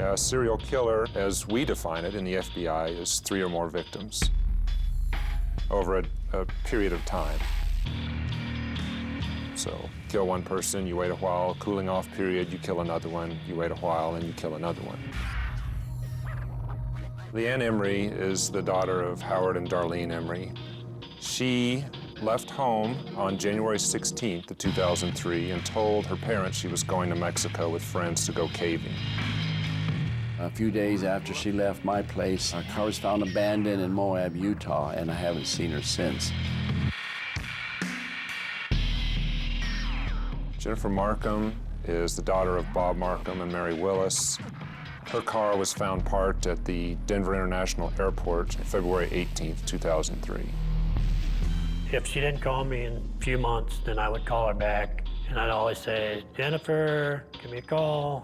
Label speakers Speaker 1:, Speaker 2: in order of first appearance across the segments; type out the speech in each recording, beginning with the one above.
Speaker 1: A serial killer, as we define it in the FBI, is 3 or more victims over a period of time. So, kill one person, you wait a while, cooling off period, you kill another one, you wait a while, and you kill another one. Leanne Emery is the daughter of Howard and Darlene Emery. She left home on January 16th of 2003 and told her parents she was going to Mexico with friends to go caving.
Speaker 2: A few days after she left my place, our car was found abandoned in Moab, Utah, and I haven't seen her since.
Speaker 1: Jennifer Markham is the daughter of Bob Markham and Mary Willis. Her car was found parked at the Denver International Airport February 18th, 2003.
Speaker 3: If she didn't call me in a few months, then I would call her back, and I'd always say, Jennifer, give me a call.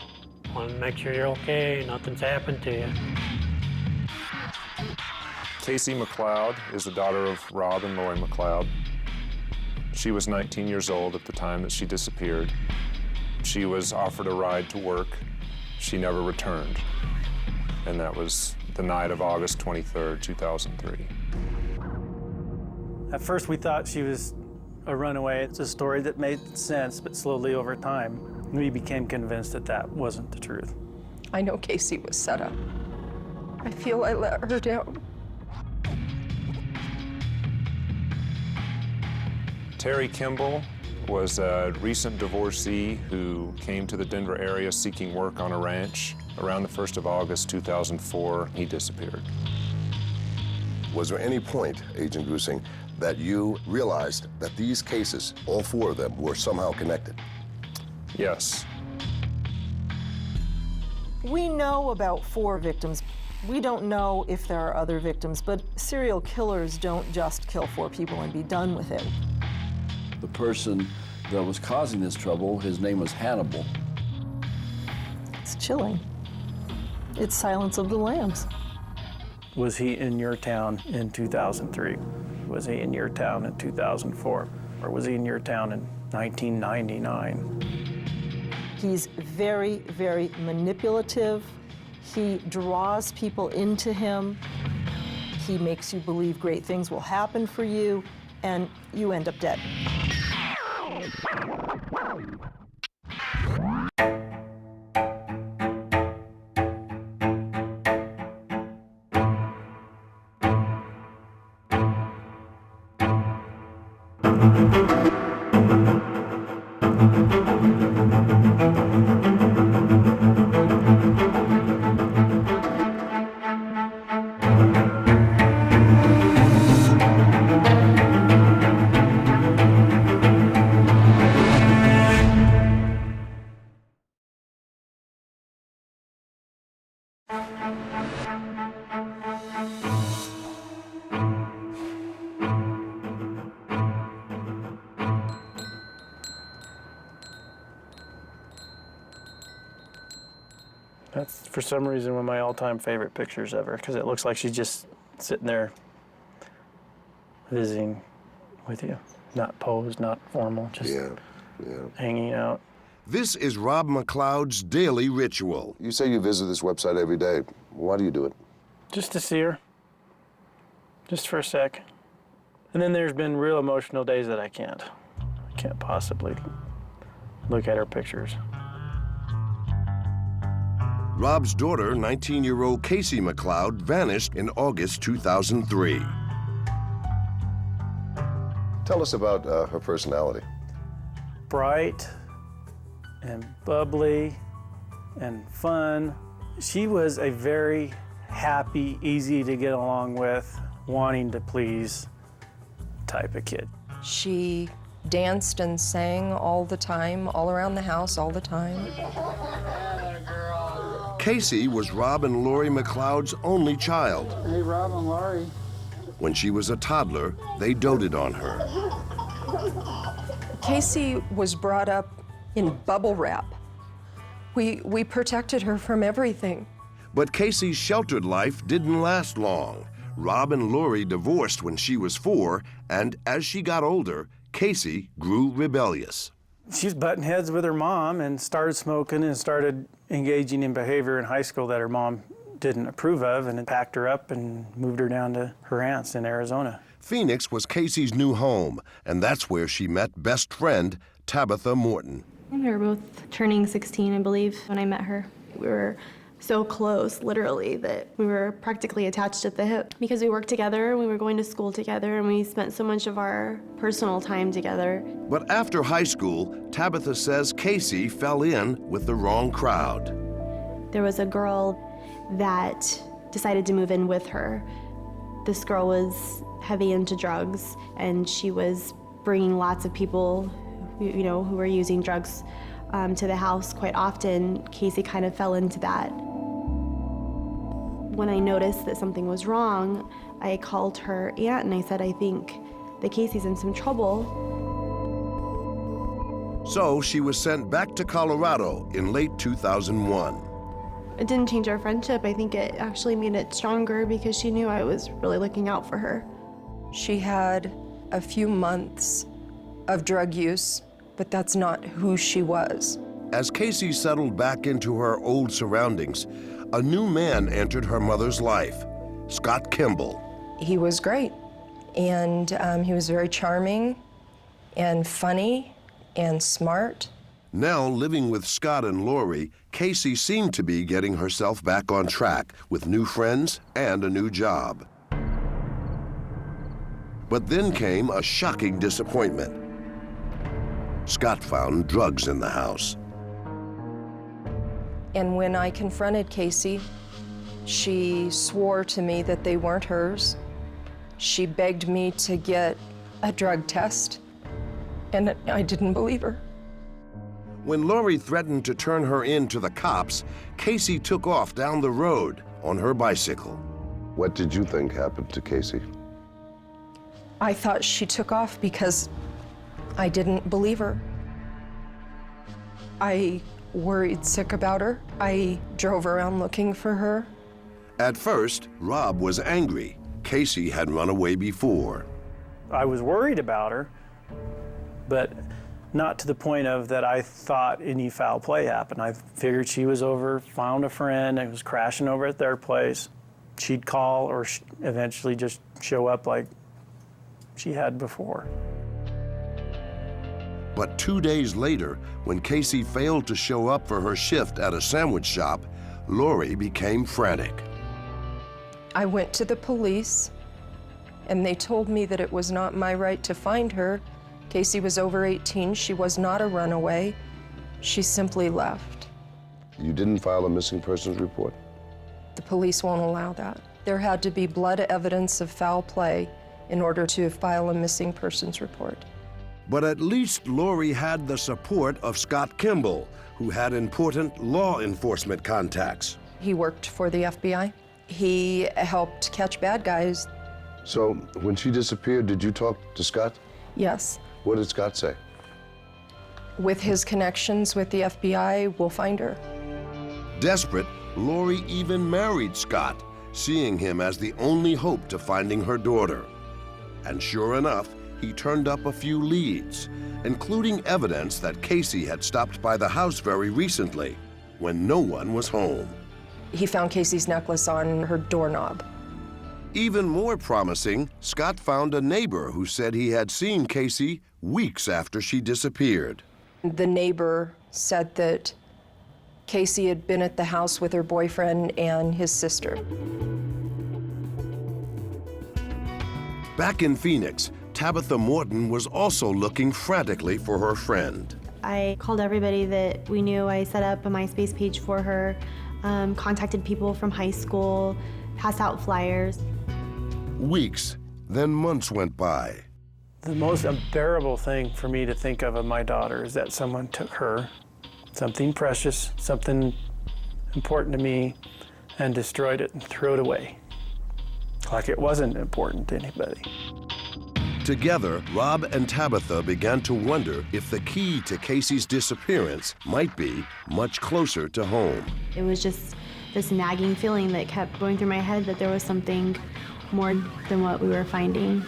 Speaker 3: Want to make sure you're okay, nothing's happened to you.
Speaker 1: Casey McLeod is the daughter of Rob and Lori McLeod. She was 19 years old at the time that she disappeared. She was offered a ride to work. She never returned, and that was the night of August 23rd, 2003.
Speaker 4: At first, we thought she was a runaway. It's a story that made sense, but slowly over time, we became convinced that that wasn't the truth.
Speaker 5: I know Casey was set up. I feel I let her down.
Speaker 1: Terry Kimball was a recent divorcee who came to the Denver area seeking work on a ranch. Around the 1st of August, 2004, he disappeared.
Speaker 6: Was there any point, Agent Grusing, that you realized that these cases, all 4 of them, were somehow connected?
Speaker 1: Yes.
Speaker 7: We know about 4 victims. We don't know if there are other victims, but serial killers don't just kill 4 people and be done with it.
Speaker 2: The person that was causing this trouble, his name was Hannibal.
Speaker 7: It's chilling. It's Silence of the Lambs.
Speaker 4: Was he in your town in 2003? Was he in your town in 2004? Or was he in your town in 1999?
Speaker 7: He's very, very manipulative. He draws people into him. He makes you believe great things will happen for you, and you end up dead.
Speaker 4: That's, for some reason, one of my all-time favorite pictures ever, because it looks like she's just sitting there visiting with you. Not posed, not formal, just hanging out.
Speaker 6: This is Rob McLeod's daily ritual. You say you visit this website every day. Why do you do it?
Speaker 4: Just to see her. Just for a sec. And then there's been real emotional days that I can't possibly look at her pictures.
Speaker 6: Rob's daughter, 19-year-old Casey McLeod, vanished in August 2003. Tell us about her personality.
Speaker 4: Bright and bubbly and fun. She was a very happy, easy to get along with, wanting to please type of kid.
Speaker 5: She danced and sang all the time, all around the house all the time.
Speaker 6: Casey was Rob and Lori McLeod's only child.
Speaker 8: Hey, Rob and Lori.
Speaker 6: When she was a toddler, they doted on her.
Speaker 5: Casey was brought up in bubble wrap. We protected her from everything.
Speaker 6: But Casey's sheltered life didn't last long. Rob and Lori divorced when she was 4, and as she got older, Casey grew rebellious.
Speaker 4: She was butting heads with her mom and started smoking and started engaging in behavior in high school that her mom didn't approve of, and it packed her up and moved her down to her aunt's in Arizona.
Speaker 6: Phoenix was Casey's new home, and that's where she met best friend Tabitha Morton.
Speaker 8: We were both turning 16, I believe, when I met her. We were so close, literally, that we were practically attached at the hip because we worked together, we were going to school together, and we spent so much of our personal time together.
Speaker 6: But after high school, Tabitha says Casey fell in with the wrong crowd.
Speaker 8: There was a girl that decided to move in with her. This girl was heavy into drugs, and she was bringing lots of people, you know, who were using drugs to the house quite often. Casey kind of fell into that. When I noticed that something was wrong, I called her aunt and I said, I think that Casey's in some trouble.
Speaker 6: So she was sent back to Colorado in late 2001.
Speaker 8: It didn't change our friendship. I think it actually made it stronger because she knew I was really looking out for her.
Speaker 5: She had a few months of drug use, but that's not who she was.
Speaker 6: As Casey settled back into her old surroundings, a new man entered her mother's life, Scott Kimball.
Speaker 5: He was great, and he was very charming and funny and smart.
Speaker 6: Now living with Scott and Lori, Casey seemed to be getting herself back on track with new friends and a new job. But then came a shocking disappointment. Scott found drugs in the house.
Speaker 5: And when I confronted Casey, she swore to me that they weren't hers. She begged me to get a drug test, and I didn't believe her.
Speaker 6: When Lori threatened to turn her in to the cops, Casey took off down the road on her bicycle. What did you think happened to Casey?
Speaker 5: I thought she took off because I didn't believe her. I worried sick about her. I drove around looking for her.
Speaker 6: At first, Rob was angry. Casey had run away before.
Speaker 4: I was worried about her, but not to the point of that I thought any foul play happened. I figured she was over, found a friend, and was crashing over at their place. She'd call or eventually just show up like she had before.
Speaker 6: But 2 days later, when Casey failed to show up for her shift at a sandwich shop, Lori became frantic.
Speaker 5: I went to the police, and they told me that it was not my right to find her. Casey was over 18. She was not a runaway. She simply left.
Speaker 6: You didn't file a missing persons report?
Speaker 5: The police won't allow that. There had to be blood evidence of foul play in order to file a missing persons report.
Speaker 6: But at least Lori had the support of Scott Kimball, who had important law enforcement contacts.
Speaker 5: He worked for the FBI. He helped catch bad guys.
Speaker 6: So when she disappeared, did you talk to Scott?
Speaker 5: Yes.
Speaker 6: What did Scott say?
Speaker 5: With his connections with the FBI, we'll find her.
Speaker 6: Desperate, Lori even married Scott, seeing him as the only hope to finding her daughter. And sure enough, he turned up a few leads, including evidence that Casey had stopped by the house very recently, when no one was home.
Speaker 5: He found Casey's necklace on her doorknob.
Speaker 6: Even more promising, Scott found a neighbor who said he had seen Casey weeks after she disappeared.
Speaker 5: The neighbor said that Casey had been at the house with her boyfriend and his sister.
Speaker 6: Back in Phoenix, Tabitha Morton was also looking frantically for her friend.
Speaker 8: I called everybody that we knew. I set up a MySpace page for her, contacted people from high school, passed out flyers.
Speaker 6: Weeks, then months went by.
Speaker 4: The most unbearable thing for me to think of my daughter is that someone took her, something precious, something important to me, and destroyed it and threw it away. Like it wasn't important to anybody.
Speaker 6: Together, Rob and Tabitha began to wonder if the key to Casey's disappearance might be much closer to home.
Speaker 8: It was just this nagging feeling that kept going through my head that there was something more than what we were finding.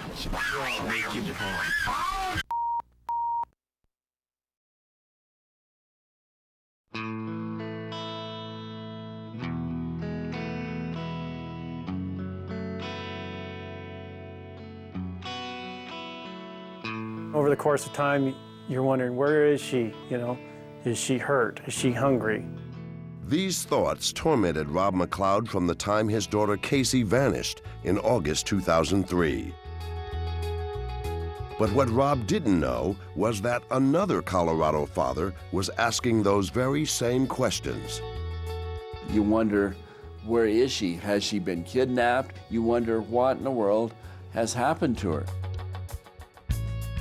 Speaker 4: Over the course of time, you're wondering, where is she? You know, is she hurt? Is she hungry?
Speaker 6: These thoughts tormented Rob McLeod from the time his daughter Casey vanished in August 2003. But what Rob didn't know was that another Colorado father was asking those very same questions.
Speaker 2: You wonder, where is she? Has she been kidnapped? You wonder what in the world has happened to her.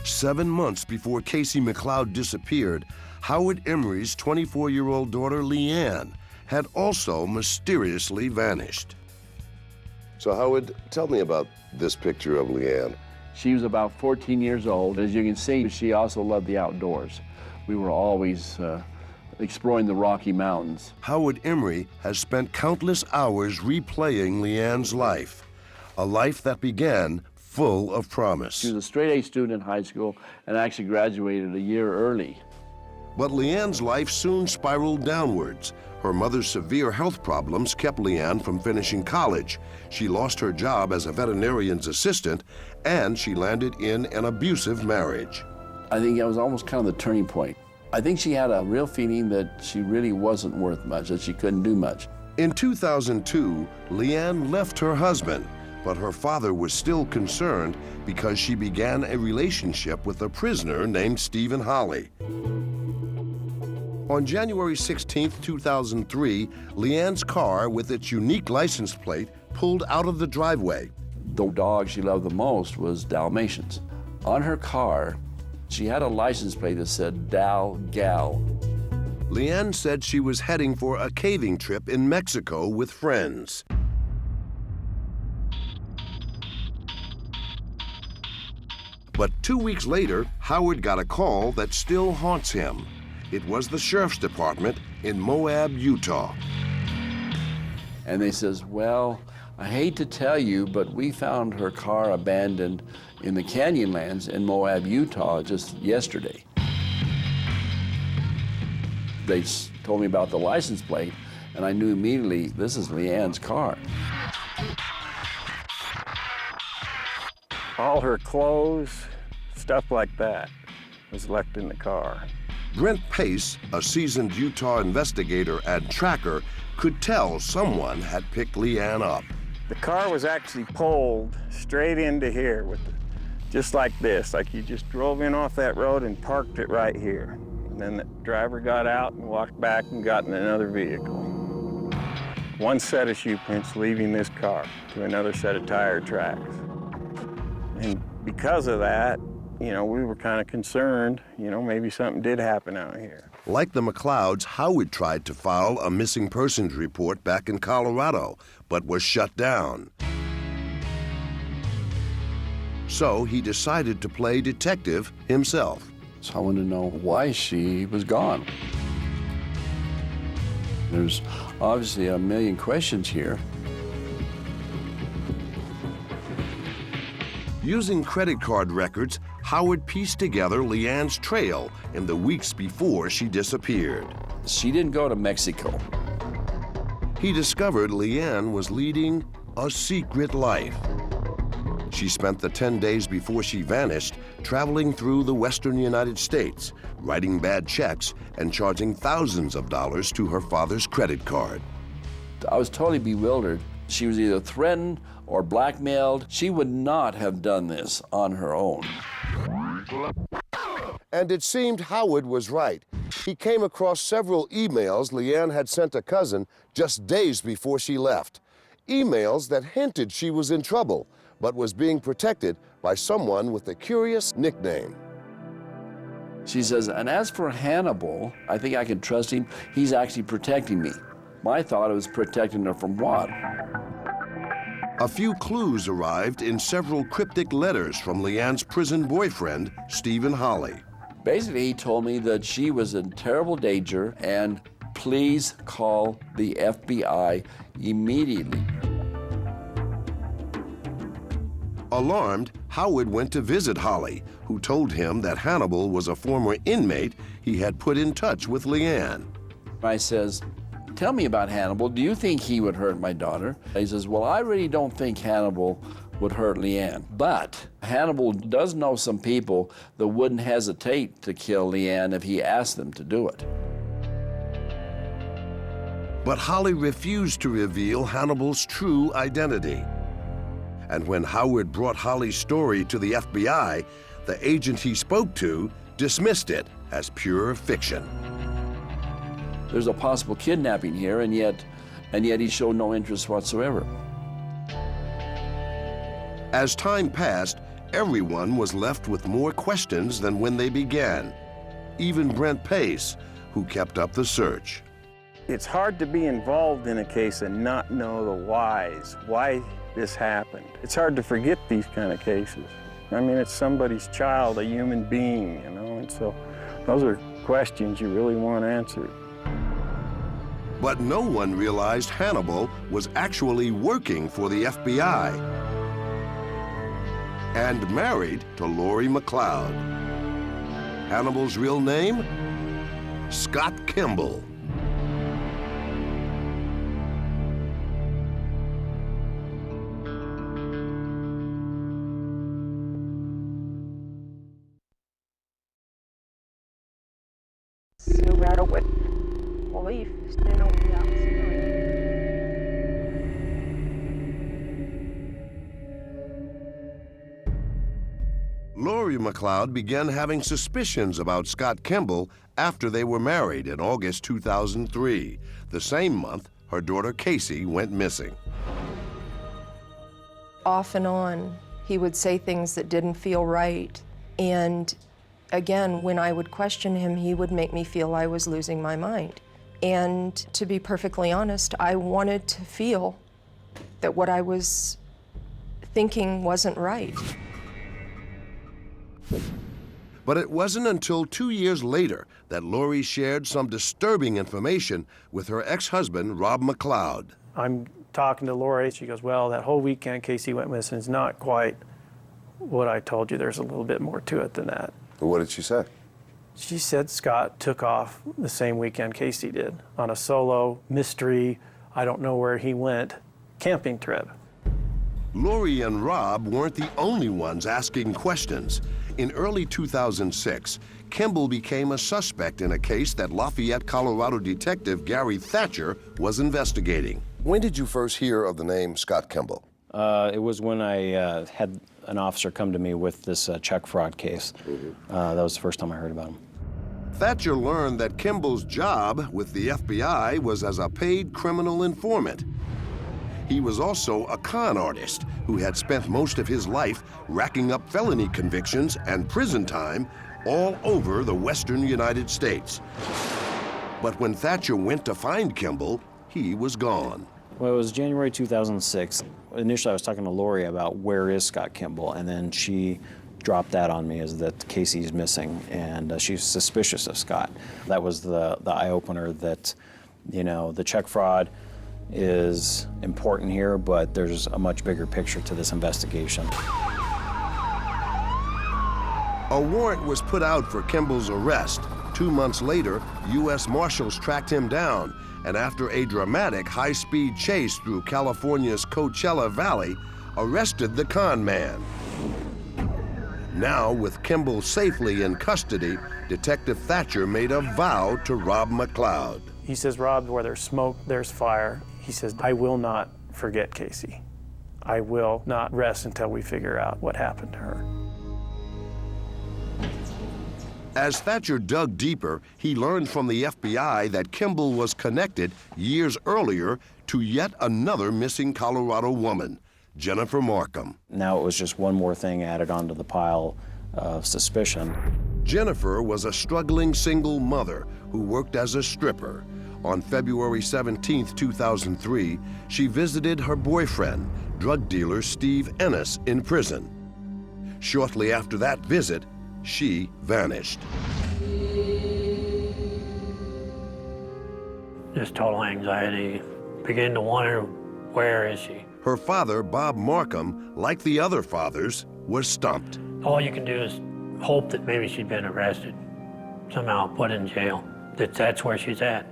Speaker 6: 7 months before Casey McLeod disappeared, Howard Emery's 24-year-old daughter, Leanne, had also mysteriously vanished. So Howard, tell me about this picture of Leanne.
Speaker 2: She was about 14 years old. As you can see, she also loved the outdoors. We were always exploring the Rocky Mountains.
Speaker 6: Howard Emery has spent countless hours replaying Leanne's life, a life that began full of promise.
Speaker 2: She was a straight-A student in high school and actually graduated a year early.
Speaker 6: But Leanne's life soon spiraled downwards. Her mother's severe health problems kept Leanne from finishing college. She lost her job as a veterinarian's assistant, and she landed in an abusive marriage.
Speaker 2: I think that was almost kind of the turning point. I think she had a real feeling that she really wasn't worth much, that she couldn't do much.
Speaker 6: In 2002, Leanne left her husband, but her father was still concerned because she began a relationship with a prisoner named Stephen Holly. On January 16, 2003, Leanne's car with its unique license plate pulled out of the driveway.
Speaker 2: The dog she loved the most was Dalmatians. On her car, she had a license plate that said Dal Gal.
Speaker 6: Leanne said she was heading for a caving trip in Mexico with friends. But 2 weeks later, Howard got a call that still haunts him. It was the sheriff's department in Moab, Utah.
Speaker 2: And they says, well, I hate to tell you, but we found her car abandoned in the Canyonlands in Moab, Utah just yesterday. They told me about the license plate, and I knew immediately this is Leanne's car.
Speaker 9: All her clothes, stuff like that, was left in the car.
Speaker 6: Brent Pace, a seasoned Utah investigator and tracker, could tell someone had picked Leanne up.
Speaker 9: The car was actually pulled straight into here, just like this, like you just drove in off that road and parked it right here. And then the driver got out and walked back and got in another vehicle. One set of shoe prints leaving this car to another set of tire tracks. And because of that, you know, we were kind of concerned, you know, maybe something did happen out here.
Speaker 6: Like the McLeods, Howard tried to file a missing persons report back in Colorado, but was shut down. So he decided to play detective himself.
Speaker 2: So I wanted to know why she was gone. There's obviously a million questions here.
Speaker 6: Using credit card records, Howard pieced together Leanne's trail in the weeks before she disappeared.
Speaker 2: She didn't go to Mexico.
Speaker 6: He discovered Leanne was leading a secret life. She spent the 10 days before she vanished traveling through the western United States, writing bad checks and charging thousands of dollars to her father's credit card.
Speaker 2: I was totally bewildered. She was either threatened or blackmailed. She would not have done this on her own.
Speaker 6: And it seemed Howard was right. He came across several emails Leanne had sent a cousin just days before she left. Emails that hinted she was in trouble, but was being protected by someone with a curious nickname.
Speaker 2: She says, and as for Hannibal, I think I can trust him. He's actually protecting me. My thought it was protecting her from what?
Speaker 6: A few clues arrived in several cryptic letters from Leanne's prison boyfriend, Stephen Holly.
Speaker 2: Basically, he told me that she was in terrible danger and please call the FBI immediately.
Speaker 6: Alarmed, Howard went to visit Holly, who told him that Hannibal was a former inmate he had put in touch with Leanne.
Speaker 2: I says, tell me about Hannibal. Do you think he would hurt my daughter? He says, well, I really don't think Hannibal would hurt Leanne. But Hannibal does know some people that wouldn't hesitate to kill Leanne if he asked them to do it.
Speaker 6: But Holly refused to reveal Hannibal's true identity. And when Howard brought Holly's story to the FBI, the agent he spoke to dismissed it as pure fiction.
Speaker 2: There's a possible kidnapping here, and yet he showed no interest whatsoever.
Speaker 6: As time passed, everyone was left with more questions than when they began. Even Brent Pace, who kept up the search.
Speaker 9: It's hard to be involved in a case and not know the whys, why this happened. It's hard to forget these kind of cases. I mean, it's somebody's child, a human being, you know, and so those are questions you really want answered.
Speaker 6: But no one realized Hannibal was actually working for the FBI and married to Lori McLeod. Hannibal's real name? Scott Kimball.
Speaker 5: Silverado with leaf stand over the outside.
Speaker 6: Lori McLeod began having suspicions about Scott Kimball after they were married in August 2003. The same month, her daughter Casey went missing.
Speaker 5: Off and on, he would say things that didn't feel right. And again, when I would question him, he would make me feel I was losing my mind. And to be perfectly honest, I wanted to feel that what I was thinking wasn't right.
Speaker 6: But it wasn't until 2 years later that Lori shared some disturbing information with her ex-husband, Rob McLeod.
Speaker 4: I'm talking to Lori. She goes, well, that whole weekend Casey went missing is not quite what I told you. There's a little bit more to it than that.
Speaker 10: What did she say?
Speaker 4: She said Scott took off the same weekend Casey did on a solo mystery, I don't know where he went, camping trip.
Speaker 6: Lori and Rob weren't the only ones asking questions. In early 2006, Kimball became a suspect in a case that Lafayette, Colorado detective Gary Thatcher was investigating.
Speaker 10: When did you first hear of the name Scott Kimball?
Speaker 11: It was when I had an officer come to me with this check fraud case. That was the first time I heard about him.
Speaker 6: Thatcher learned that Kimball's job with the FBI was as a paid criminal informant. He was also a con artist who had spent most of his life racking up felony convictions and prison time all over the western United States. But when Thatcher went to find Kimball, he was gone.
Speaker 11: Well, it was January 2006. Initially, I was talking to Lori about where is Scott Kimball, and then she dropped that on me as that Casey's missing, and she's suspicious of Scott. That was the eye-opener that, you know, the check fraud is important here, but there's a much bigger picture to this investigation.
Speaker 6: A warrant was put out for Kimball's arrest. 2 months later, U.S. Marshals tracked him down, and after a dramatic high-speed chase through California's Coachella Valley, arrested the con man. Now, with Kimball safely in custody, Detective Thatcher made a vow to Rob McLeod.
Speaker 4: He says, Rob, where there's smoke, there's fire. He says, I will not forget Casey. I will not rest until we figure out what happened to her.
Speaker 6: As Thatcher dug deeper, he learned from the FBI that Kimball was connected years earlier to yet another missing Colorado woman, Jennifer Markham.
Speaker 11: Now it was just one more thing added onto the pile of suspicion.
Speaker 6: Jennifer was a struggling single mother who worked as a stripper. On February 17, 2003, she visited her boyfriend, drug dealer Steve Ennis, in prison. Shortly after that visit, she vanished.
Speaker 3: Just total anxiety. Begin to wonder, where is she?
Speaker 6: Her father, Bob Markham, like the other fathers, was stumped.
Speaker 3: All you can do is hope that maybe she'd been arrested, somehow put in jail, that's where she's at.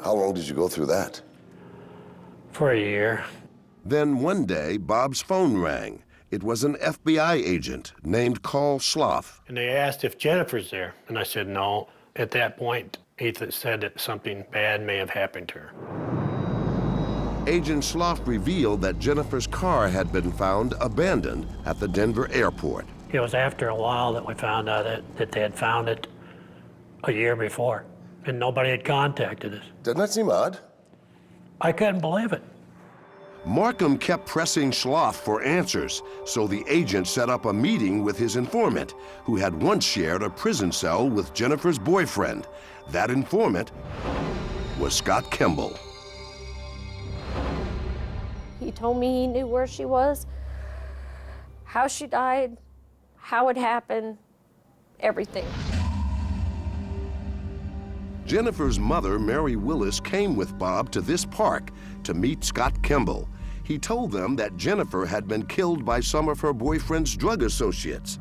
Speaker 10: How long did you go through that?
Speaker 3: For a year.
Speaker 6: Then one day, Bob's phone rang. It was an FBI agent named Carl Slough.
Speaker 3: And they asked if Jennifer's there, and I said no. At that point, Ethan said that something bad may have happened to her.
Speaker 6: Agent Slough revealed that Jennifer's car had been found abandoned at the Denver airport.
Speaker 3: It was after a while that we found out that they had found it a year before, and nobody had contacted us.
Speaker 10: Doesn't that seem odd?
Speaker 3: I couldn't believe it.
Speaker 6: Markham kept pressing Slough for answers, so the agent set up a meeting with his informant, who had once shared a prison cell with Jennifer's boyfriend. That informant was Scott Kimball.
Speaker 12: He told me he knew where she was, how she died, how it happened, everything.
Speaker 6: Jennifer's mother, Mary Willis, came with Bob to this park to meet Scott Kimball. He told them that Jennifer had been killed by some of her boyfriend's drug associates.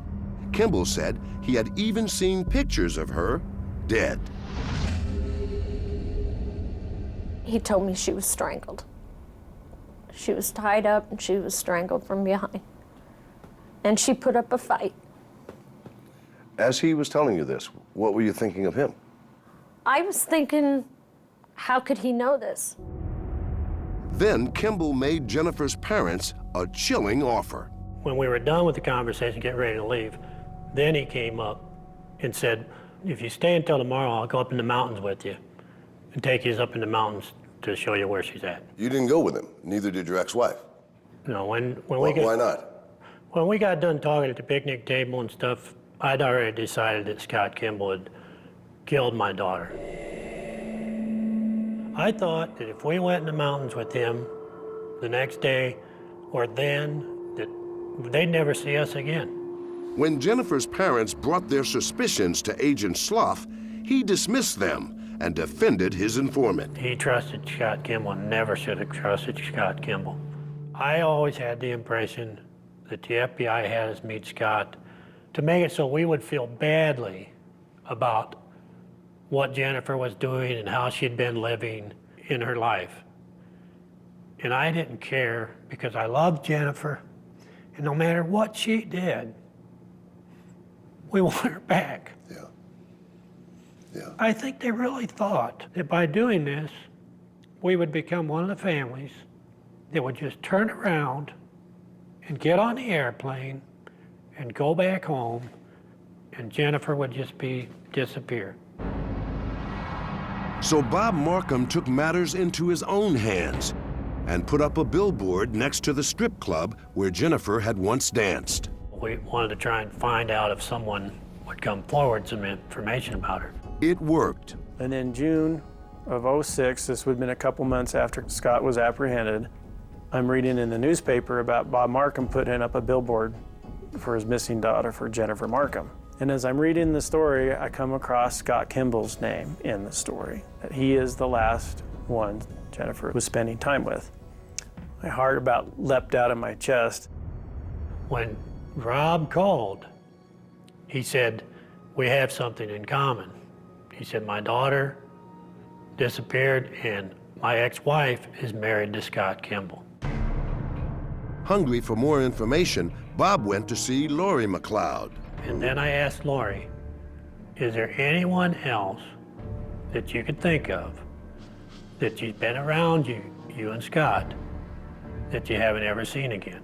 Speaker 6: Kimball said he had even seen pictures of her dead.
Speaker 12: He told me she was strangled. She was tied up and she was strangled from behind. And she put up a fight.
Speaker 10: As he was telling you this, what were you thinking of him?
Speaker 12: I was thinking, how could he know this?
Speaker 6: Then Kimball made Jennifer's parents a chilling offer.
Speaker 3: When we were done with the conversation, getting ready to leave, then he came up and said, if you stay until tomorrow, I'll go up in the mountains with you and take you up in the mountains to show you where she's at.
Speaker 10: You didn't go with him, neither did your ex-wife.
Speaker 3: No, when
Speaker 10: Why not?
Speaker 3: When we got done talking at the picnic table and stuff, I'd already decided that Scott Kimball had killed my daughter. I thought that if we went in the mountains with him the next day or then, that they'd never see us again.
Speaker 6: When Jennifer's parents brought their suspicions to Agent Slough, he dismissed them and defended his informant.
Speaker 3: He trusted Scott Kimball, never should have trusted Scott Kimball. I always had the impression that the FBI had us meet Scott to make it so we would feel badly about what Jennifer was doing and how she'd been living in her life. And I didn't care because I loved Jennifer, and no matter what she did, we want her back.
Speaker 10: Yeah.
Speaker 3: I think they really thought that by doing this, we would become one of the families that would just turn around and get on the airplane and go back home, and Jennifer would just disappear.
Speaker 6: So Bob Markham took matters into his own hands and put up a billboard next to the strip club where Jennifer had once danced.
Speaker 3: We wanted to try and find out if someone would come forward some information about her.
Speaker 6: It worked.
Speaker 4: And in June of '06, this would have been a couple months after Scott was apprehended, I'm reading in the newspaper about Bob Markham putting up a billboard for his missing daughter, for Jennifer Markham. And as I'm reading the story, I come across Scott Kimball's name in the story, that he is the last one Jennifer was spending time with. My heart about leapt out of my chest.
Speaker 3: When Rob called, he said, we have something in common. He said, my daughter disappeared and my ex-wife is married to Scott Kimball.
Speaker 6: Hungry for more information, Bob went to see Lori McLeod.
Speaker 3: And then I asked Lori, is there anyone else that you could think of that you've been around you and Scott, that you haven't ever seen again?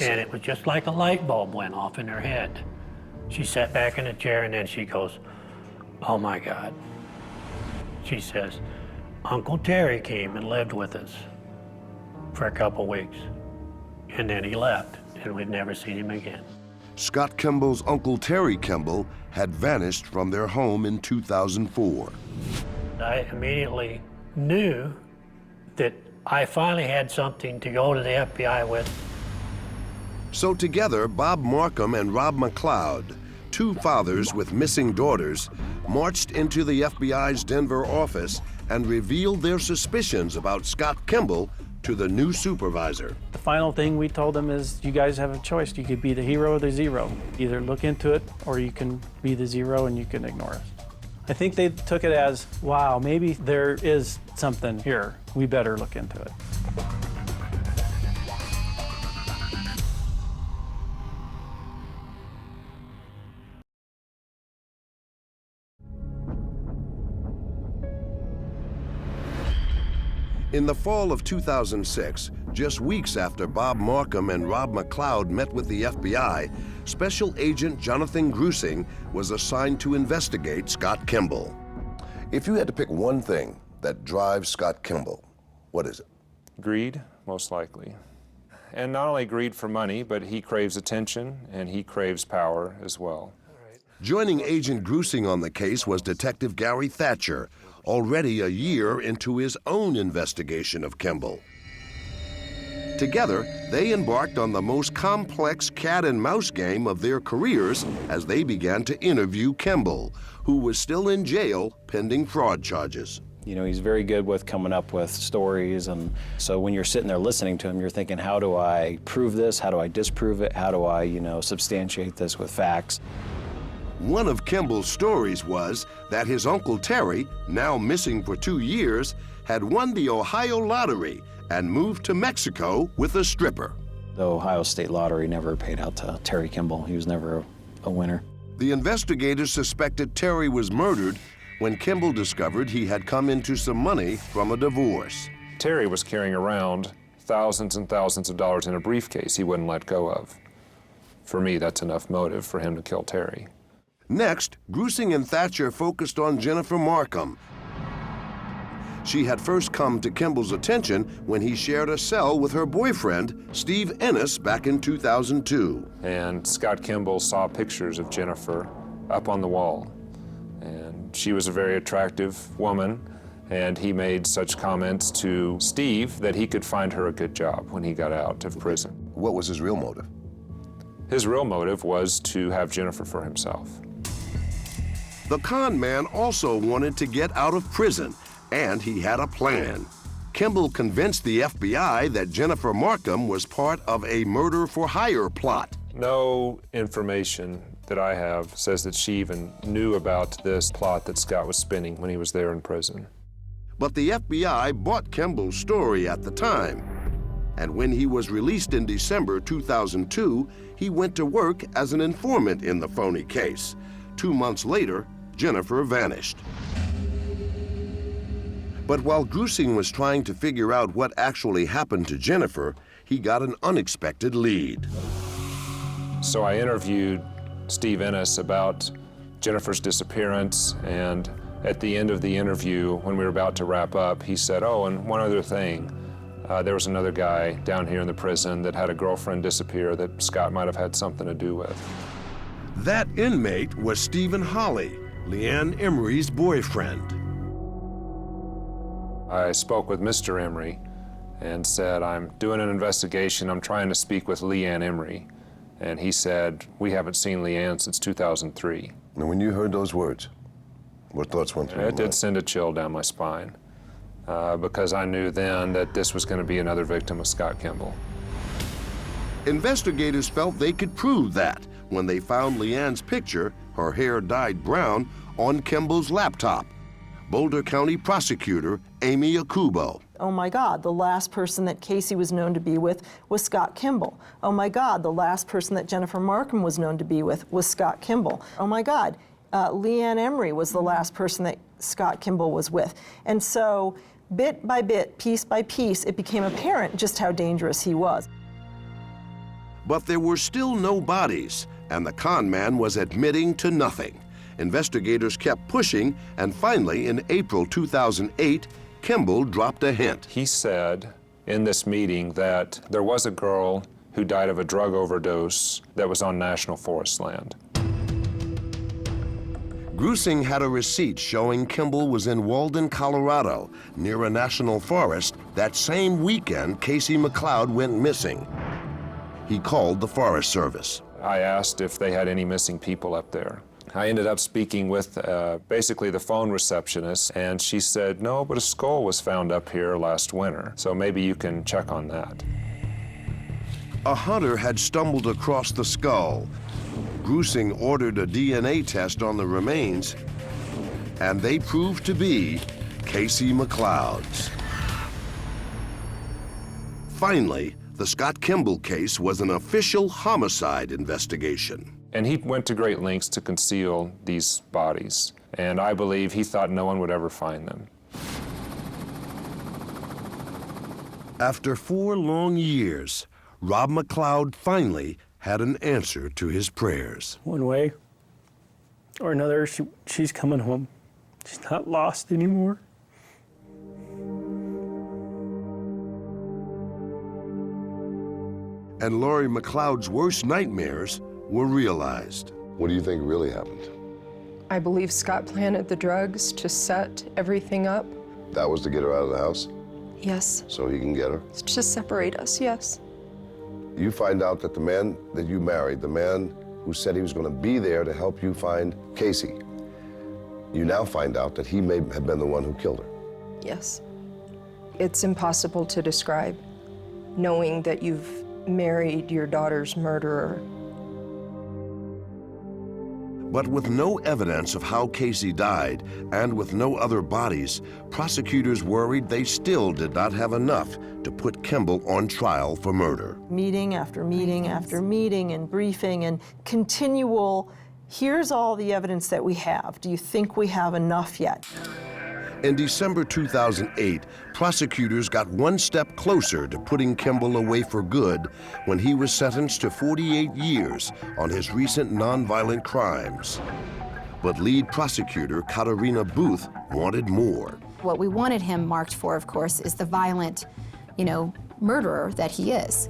Speaker 3: And it was just like a light bulb went off in her head. She sat back in a chair and then she goes, oh my God. She says, Uncle Terry came and lived with us for a couple weeks. And then he left and we've never seen him again.
Speaker 6: Scott Kimball's Uncle Terry Kimball had vanished from their home in 2004.
Speaker 3: I immediately knew that I finally had something to go to the FBI with.
Speaker 6: So together, Bob Markham and Rob McLeod, two fathers with missing daughters, marched into the FBI's Denver office and revealed their suspicions about Scott Kimball to the new supervisor.
Speaker 4: The final thing we told them is, you guys have a choice. You could be the hero or the zero. Either look into it or you can be the zero and you can ignore us. I think they took it as, wow, maybe there is something here. We better look into it.
Speaker 6: In the fall of 2006, just weeks after Bob Markham and Rob McLeod met with the FBI, Special Agent Jonathan Grusing was assigned to investigate Scott Kimball.
Speaker 10: If you had to pick one thing that drives Scott Kimball, what is it?
Speaker 1: Greed, most likely. And not only greed for money, but he craves attention and he craves power as well.
Speaker 6: Joining Agent Grusing on the case was Detective Gary Thatcher, already a year into his own investigation of Kimball. Together, they embarked on the most complex cat and mouse game of their careers as they began to interview Kimball, who was still in jail pending fraud charges.
Speaker 11: You know, he's very good with coming up with stories, and so when you're sitting there listening to him, you're thinking, how do I prove this? How do I disprove it? How do I, substantiate this with facts?
Speaker 6: One of Kimball's stories was that his Uncle Terry, now missing for 2 years, had won the Ohio lottery and moved to Mexico with a stripper.
Speaker 11: The Ohio State Lottery never paid out to Terry Kimball. He was never a winner.
Speaker 6: The investigators suspected Terry was murdered when Kimball discovered he had come into some money from a divorce.
Speaker 1: Terry was carrying around thousands and thousands of dollars in a briefcase he wouldn't let go of. For me, that's enough motive for him to kill Terry.
Speaker 6: Next, Grusing and Thatcher focused on Jennifer Markham. She had first come to Kimball's attention when he shared a cell with her boyfriend, Steve Ennis, back in 2002.
Speaker 1: And Scott Kimball saw pictures of Jennifer up on the wall. And she was a very attractive woman, and he made such comments to Steve that he could find her a good job when he got out of prison.
Speaker 10: What was his real motive?
Speaker 1: His real motive was to have Jennifer for himself.
Speaker 6: The con man also wanted to get out of prison, and he had a plan. Kimball convinced the FBI that Jennifer Markham was part of a murder-for-hire plot.
Speaker 1: No information that I have says that she even knew about this plot that Scott was spinning when he was there in prison.
Speaker 6: But the FBI bought Kimball's story at the time. And when he was released in December 2002, he went to work as an informant in the phony case. 2 months later, Jennifer vanished. But while Grusing was trying to figure out what actually happened to Jennifer, he got an unexpected lead.
Speaker 1: So I interviewed Steve Ennis about Jennifer's disappearance, and at the end of the interview, when we were about to wrap up, he said, oh, and one other thing. There was another guy down here in the prison that had a girlfriend disappear that Scott might have had something to do with.
Speaker 6: That inmate was Stephen Holley, Leanne Emery's boyfriend.
Speaker 1: I spoke with Mr. Emery and said, I'm doing an investigation. I'm trying to speak with Leanne Emery. And he said, we haven't seen Leanne since 2003.
Speaker 10: And when you heard those words, what thoughts went through your
Speaker 1: It did
Speaker 10: mind?
Speaker 1: send a chill down my spine because I knew then that this was going to be another victim of Scott Kimball.
Speaker 6: Investigators felt they could prove that when they found Leanne's picture, her hair dyed brown, on Kimball's laptop. Boulder County prosecutor Amy Akubo.
Speaker 7: Oh my God, the last person that Casey was known to be with was Scott Kimball. Oh my God, the last person that Jennifer Markham was known to be with was Scott Kimball. Oh my God, Leanne Emery was the last person that Scott Kimball was with. And so, bit by bit, piece by piece, it became apparent just how dangerous he was.
Speaker 6: But there were still no bodies, and the con man was admitting to nothing. Investigators kept pushing, and finally, in April 2008, Kimball dropped a hint.
Speaker 1: He said in this meeting that there was a girl who died of a drug overdose that was on national forest land.
Speaker 6: Grusing had a receipt showing Kimball was in Walden, Colorado, near a national forest that same weekend Casey McLeod went missing. He called the Forest Service.
Speaker 1: I asked if they had any missing people up there. I ended up speaking with basically the phone receptionist, and she said, no, but a skull was found up here last winter, so maybe you can check on that.
Speaker 6: A hunter had stumbled across the skull. Grusing ordered a DNA test on the remains, and they proved to be Casey McLeod's. Finally, the Scott Kimball case was an official homicide investigation.
Speaker 1: And he went to great lengths to conceal these bodies, and I believe he thought no one would ever find them.
Speaker 6: After 4 long years, Rob McLeod finally had an answer to his prayers.
Speaker 4: One way or another, she's coming home. She's not lost anymore.
Speaker 6: And Laurie McLeod's worst nightmares were realized.
Speaker 10: What do you think really happened?
Speaker 5: I believe Scott planted the drugs to set everything up.
Speaker 10: That was to get her out of the house?
Speaker 5: Yes.
Speaker 10: So he can get her?
Speaker 5: To separate us, yes.
Speaker 10: You find out that the man that you married, the man who said he was going to be there to help you find Casey, you now find out that he may have been the one who killed her.
Speaker 5: Yes. It's impossible to describe, knowing that you've married your daughter's murderer.
Speaker 6: But with no evidence of how Casey died and with no other bodies, prosecutors worried they still did not have enough to put Kimball on trial for murder.
Speaker 7: Meeting after meeting after meeting and briefing and continual, here's all the evidence that we have. Do you think we have enough yet?
Speaker 6: In December 2008, prosecutors got one step closer to putting Kimball away for good when he was sentenced to 48 years on his recent nonviolent crimes. But lead prosecutor Katarina Booth wanted more.
Speaker 13: What we wanted him marked for, of course, is the violent, murderer that he is.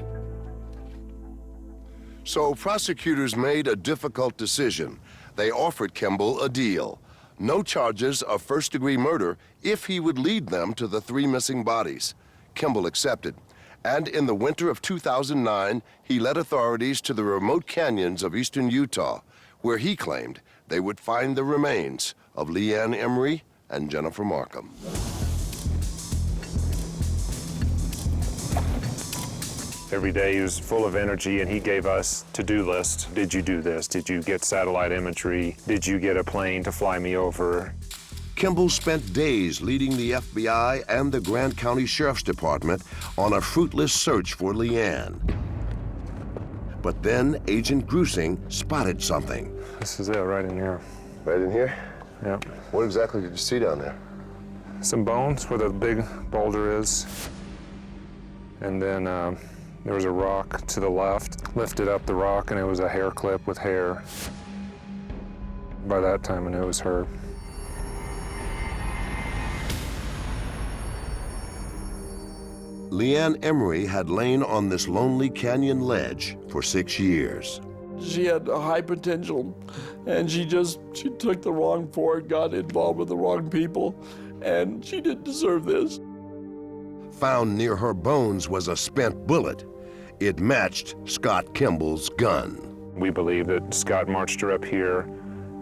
Speaker 6: So prosecutors made a difficult decision. They offered Kimball a deal. No charges of first-degree murder if he would lead them to the 3 missing bodies. Kimball accepted. And in the winter of 2009, he led authorities to the remote canyons of eastern Utah, where he claimed they would find the remains of Leanne Emery and Jennifer Markham.
Speaker 1: Every day he was full of energy, and he gave us to-do lists. Did you do this? Did you get satellite imagery? Did you get a plane to fly me over?
Speaker 6: Kimball spent days leading the FBI and the Grant County Sheriff's Department on a fruitless search for Leanne. But then Agent Grusing spotted something.
Speaker 1: This is it, right in here.
Speaker 10: Right in here?
Speaker 1: Yep.
Speaker 10: What exactly did you see down there?
Speaker 1: Some bones where the big boulder is. And then there was a rock to the left. Lifted up the rock, and it was a hair clip with hair. By that time, I knew it was her.
Speaker 6: Leanne Emery had lain on this lonely canyon ledge for 6 years.
Speaker 2: She had a high potential, and she took the wrong fork, got involved with the wrong people, and she didn't deserve this.
Speaker 6: Found near her bones was a spent bullet. It matched Scott Kimball's gun.
Speaker 1: We believe that Scott marched her up here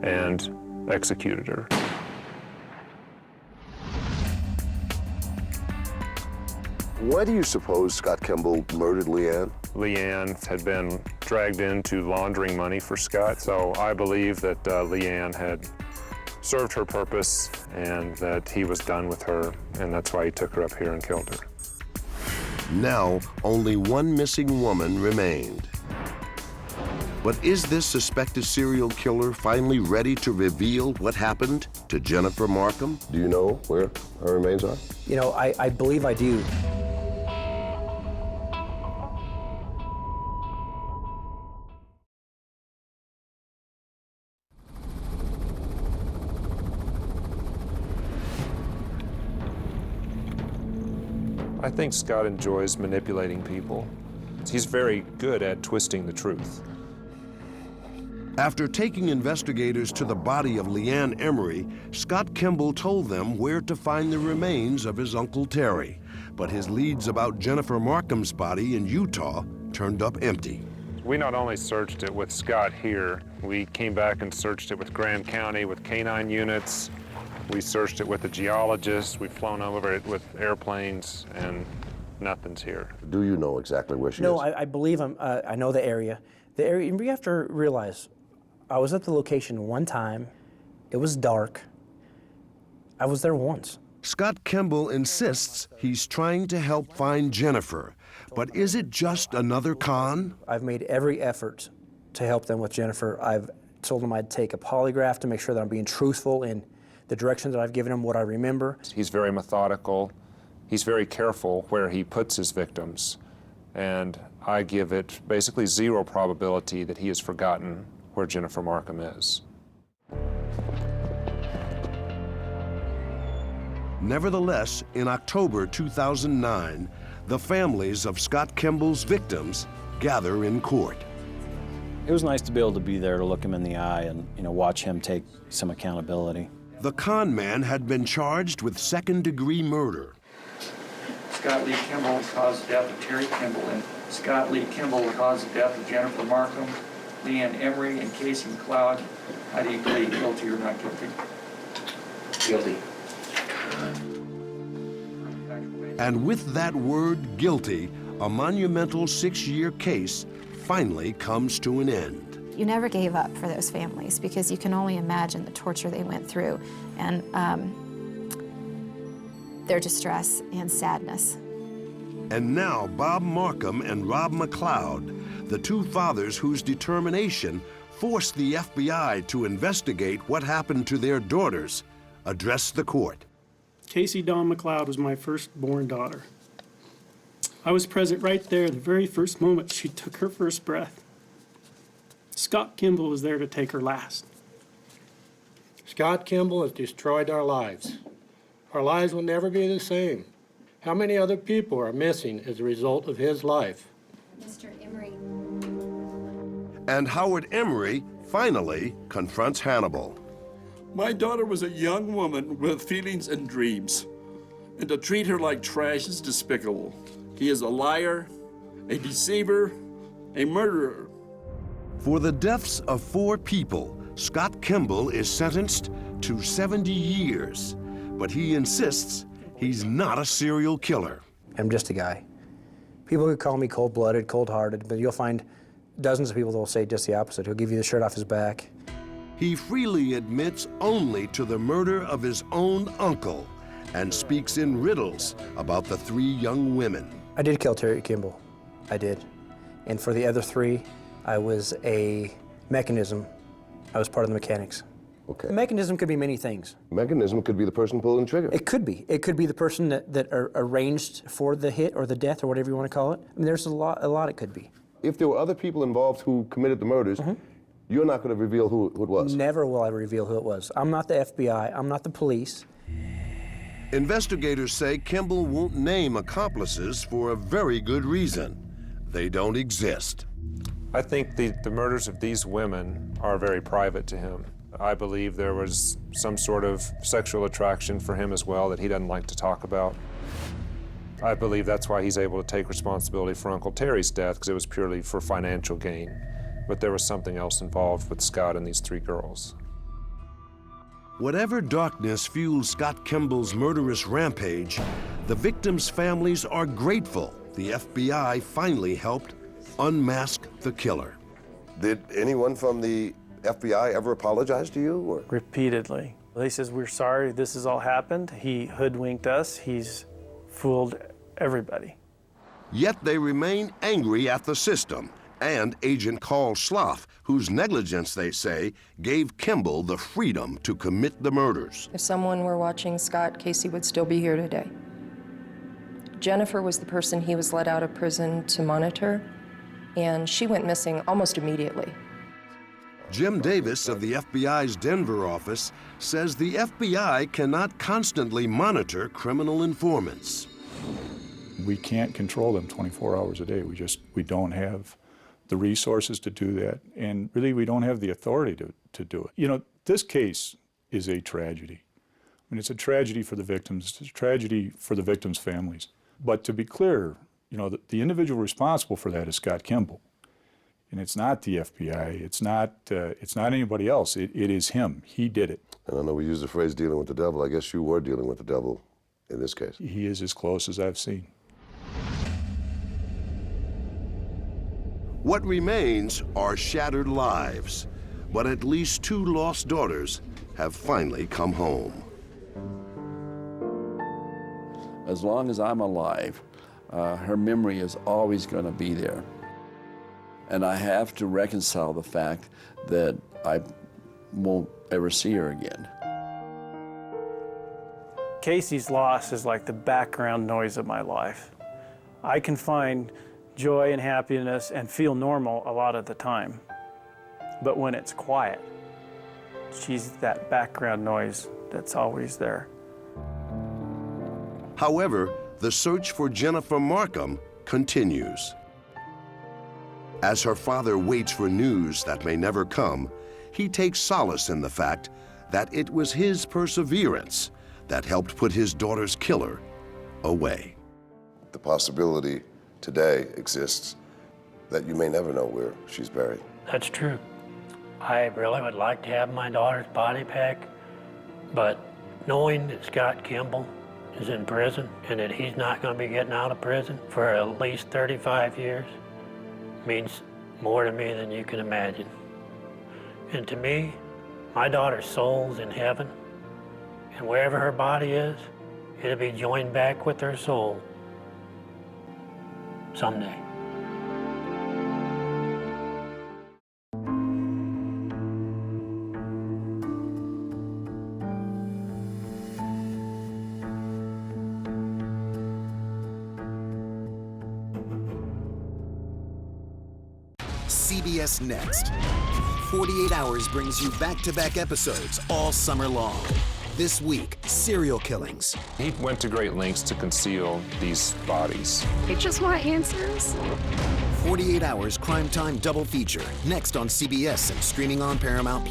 Speaker 1: and executed her.
Speaker 10: Why do you suppose Scott Kimball murdered Leanne?
Speaker 1: Leanne had been dragged into laundering money for Scott, so I believe that Leanne had served her purpose and that he was done with her, and that's why he took her up here and killed her.
Speaker 6: Now, only one missing woman remained. But is this suspected serial killer finally ready to reveal what happened to Jennifer Markham?
Speaker 10: Do you know where her remains are?
Speaker 14: I believe I do.
Speaker 1: I think Scott enjoys manipulating people. He's very good at twisting the truth.
Speaker 6: After taking investigators to the body of Leanne Emery, Scott Kimball told them where to find the remains of his Uncle Terry. But his leads about Jennifer Markham's body in Utah turned up empty.
Speaker 1: We not only searched it with Scott here, we came back and searched it with Grant County, with canine units. We searched it with a geologist. We've flown over it with airplanes, and nothing's here.
Speaker 10: Do you know exactly where she is?
Speaker 14: No, I believe I know the area. The area, and we have to realize, I was at the location one time. It was dark. I was there once.
Speaker 6: Scott Kimball insists he's trying to help find Jennifer. But is it just another con?
Speaker 14: I've made every effort to help them with Jennifer. I've told them I'd take a polygraph to make sure that I'm being truthful in the direction that I've given him, what I remember.
Speaker 1: He's very methodical. He's very careful where he puts his victims, and I give it basically 0 probability that he has forgotten where Jennifer Markham is.
Speaker 6: Nevertheless, in October 2009, the families of Scott Kimball's victims gather in court.
Speaker 11: It was nice to be able to be there to look him in the eye and, watch him take some accountability.
Speaker 6: The con man had been charged with second-degree murder.
Speaker 15: Scott Lee Kimball caused the death of Terry Kimball, and Scott Lee Kimball caused the death of Jennifer Markham, Leanne Emery, and Casey McLeod. How do you plead, guilty or not guilty?
Speaker 14: Guilty.
Speaker 6: And with that word, guilty, a monumental 6-year case finally comes to an end.
Speaker 13: You never gave up for those families because you can only imagine the torture they went through and their distress and sadness.
Speaker 6: And now Bob Markham and Rob McLeod, the 2 fathers whose determination forced the FBI to investigate what happened to their daughters, address the court.
Speaker 16: Casey Dawn McLeod was my firstborn daughter. I was present right there the very first moment she took her first breath. Scott Kimball was there to take her last.
Speaker 17: Scott Kimball has destroyed our lives. Our lives will never be the same. How many other people are missing as a result of his life?
Speaker 13: Mr. Emery.
Speaker 6: And Howard Emery finally confronts Hannibal.
Speaker 18: My daughter was a young woman with feelings and dreams, and to treat her like trash is despicable. He is a liar, a deceiver, a murderer.
Speaker 6: For the deaths of 4 people, Scott Kimball is sentenced to 70 years, but he insists he's not a serial killer.
Speaker 14: I'm just a guy. People could call me cold-blooded, cold-hearted, but you'll find dozens of people that will say just the opposite. He'll give you the shirt off his back.
Speaker 6: He freely admits only to the murder of his own uncle and speaks in riddles about the 3 young women.
Speaker 14: I did kill Terry Kimball. I did. And for the other 3, I was a mechanism. I was part of the mechanics.
Speaker 10: Okay.
Speaker 14: The mechanism could be many things.
Speaker 10: Mechanism could be the person pulling the trigger.
Speaker 14: It could be. It could be the person that arranged for the hit or the death or whatever you want to call it. I mean, there's a lot it could be.
Speaker 10: If there were other people involved who committed the murders, you're not going to reveal who it was.
Speaker 14: Never will I reveal who it was. I'm not the FBI. I'm not the police.
Speaker 6: Investigators say Kimball won't name accomplices for a very good reason. They don't exist.
Speaker 1: I think the murders of these women are very private to him. I believe there was some sort of sexual attraction for him as well that he doesn't like to talk about. I believe that's why he's able to take responsibility for Uncle Terry's death, because it was purely for financial gain. But there was something else involved with Scott and these 3 girls.
Speaker 6: Whatever darkness fueled Scott Kimball's murderous rampage, the victims' families are grateful the FBI finally helped unmask the killer.
Speaker 10: Did anyone from the FBI ever apologize to you? Or?
Speaker 4: Repeatedly. They says, we're sorry this has all happened. He hoodwinked us. He's fooled everybody.
Speaker 6: Yet they remain angry at the system and Agent Carl Sloth, whose negligence, they say, gave Kimball the freedom to commit the murders.
Speaker 5: If someone were watching Scott, Casey would still be here today. Jennifer was the person he was let out of prison to monitor, and she went missing almost immediately.
Speaker 6: Jim Davis of the FBI's Denver office says the FBI cannot constantly monitor criminal informants.
Speaker 19: We can't control them 24 hours a day. We don't have the resources to do that, and really we don't have the authority to do it. You know, this case is a tragedy. I mean, it's a tragedy for the victims, it's a tragedy for the victims' families. But to be clear, you know, the individual responsible for that is Scott Kimball. And it's not the FBI, it's not anybody else, it is him. He did it.
Speaker 10: And I know we use the phrase dealing with the devil. I guess you were dealing with the devil in this case.
Speaker 19: He is as close as I've seen.
Speaker 6: What remains are shattered lives, but at least 2 lost daughters have finally come home.
Speaker 2: As long as I'm alive, her memory is always going to be there. And I have to reconcile the fact that I won't ever see her again.
Speaker 4: Casey's loss is like the background noise of my life. I can find joy and happiness and feel normal a lot of the time. But when it's quiet, she's that background noise that's always there.
Speaker 6: However, the search for Jennifer Markham continues. As her father waits for news that may never come, he takes solace in the fact that it was his perseverance that helped put his daughter's killer away.
Speaker 10: The possibility today exists that you may never know where she's buried.
Speaker 3: That's true. I really would like to have my daughter's body back, but knowing that Scott Kimball is in prison and that he's not going to be getting out of prison for at least 35 years means more to me than you can imagine. And to me, my daughter's soul's in heaven, and wherever her body is, it'll be joined back with her soul someday.
Speaker 20: CBS Next. 48 Hours brings you back-to-back episodes all summer long. This week, serial killings.
Speaker 1: He went to great lengths to conceal these bodies.
Speaker 21: They just want answers.
Speaker 20: 48 Hours Crime Time double feature, next on CBS and streaming on Paramount+.